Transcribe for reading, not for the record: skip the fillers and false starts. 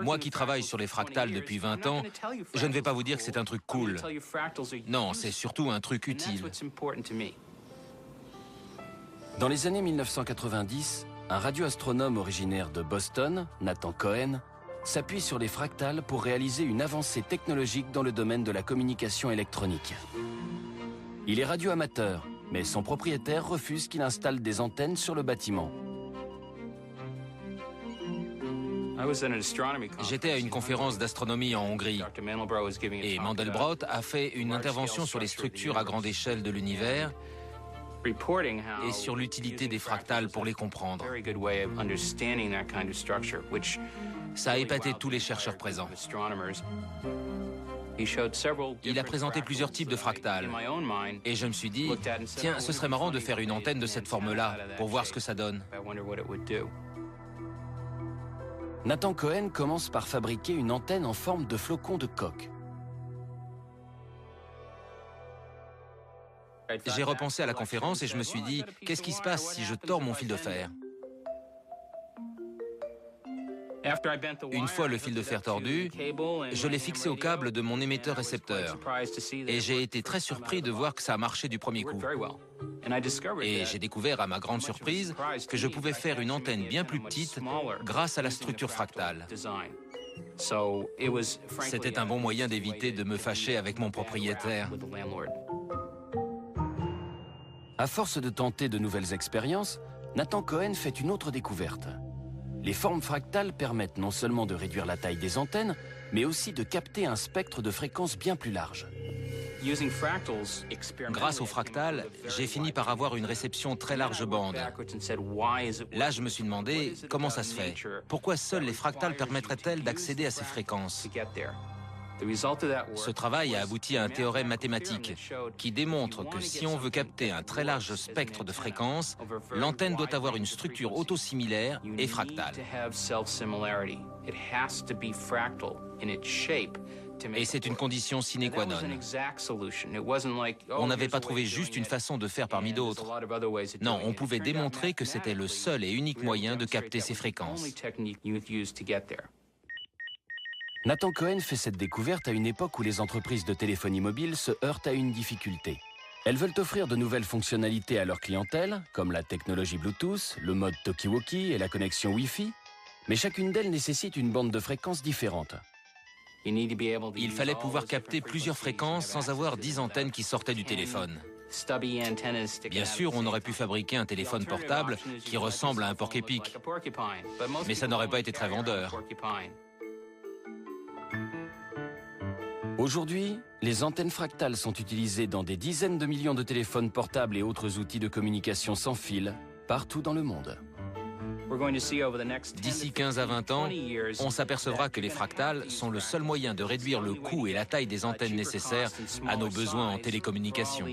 Moi qui travaille sur les fractales depuis 20 ans, je ne vais pas vous dire que c'est un truc cool. Non, c'est surtout un truc utile. Dans les années 1990, un radioastronome originaire de Boston, Nathan Cohen, s'appuie sur les fractales pour réaliser une avancée technologique dans le domaine de la communication électronique. Il est radioamateur, mais son propriétaire refuse qu'il installe des antennes sur le bâtiment. J'étais à une conférence d'astronomie en Hongrie et Mandelbrot a fait une intervention sur les structures à grande échelle de l'univers et sur l'utilité des fractales pour les comprendre. Ça a épaté tous les chercheurs présents. Il a présenté plusieurs types de fractales et je me suis dit, tiens, ce serait marrant de faire une antenne de cette forme-là pour voir ce que ça donne. Nathan Cohen commence par fabriquer une antenne en forme de flocon de coque. J'ai repensé à la conférence et je me suis dit, qu'est-ce qui se passe si je tords mon fil de fer? Une fois le fil de fer tordu, je l'ai fixé au câble de mon émetteur-récepteur et j'ai été très surpris de voir que ça a marché du premier coup. Et j'ai découvert à ma grande surprise que je pouvais faire une antenne bien plus petite grâce à la structure fractale. C'était un bon moyen d'éviter de me fâcher avec mon propriétaire. À force de tenter de nouvelles expériences, Nathan Cohen fait une autre découverte. Les formes fractales permettent non seulement de réduire la taille des antennes, mais aussi de capter un spectre de fréquences bien plus large. Grâce aux fractales, j'ai fini par avoir une réception très large bande. Là, je me suis demandé comment ça se fait. Pourquoi seules les fractales permettraient-elles d'accéder à ces fréquences? Ce travail a abouti à un théorème mathématique qui démontre que si on veut capter un très large spectre de fréquences, l'antenne doit avoir une structure autosimilaire et fractale. Et c'est une condition sine qua non. On n'avait pas trouvé juste une façon de faire parmi d'autres. Non, on pouvait démontrer que c'était le seul et unique moyen de capter ces fréquences. Nathan Cohen fait cette découverte à une époque où les entreprises de téléphonie mobile se heurtent à une difficulté. Elles veulent offrir de nouvelles fonctionnalités à leur clientèle, comme la technologie Bluetooth, le mode Talkie-Walkie et la connexion Wi-Fi, mais chacune d'elles nécessite une bande de fréquences différente. Il fallait pouvoir capter plusieurs fréquences sans avoir 10 antennes qui sortaient du téléphone. Bien sûr, on aurait pu fabriquer un téléphone portable qui ressemble à un porc-épic, mais ça n'aurait pas été très vendeur. Aujourd'hui, les antennes fractales sont utilisées dans des dizaines de millions de téléphones portables et autres outils de communication sans fil, partout dans le monde. D'ici 15 à 20 ans, on s'apercevra que les fractales sont le seul moyen de réduire le coût et la taille des antennes nécessaires à nos besoins en télécommunication.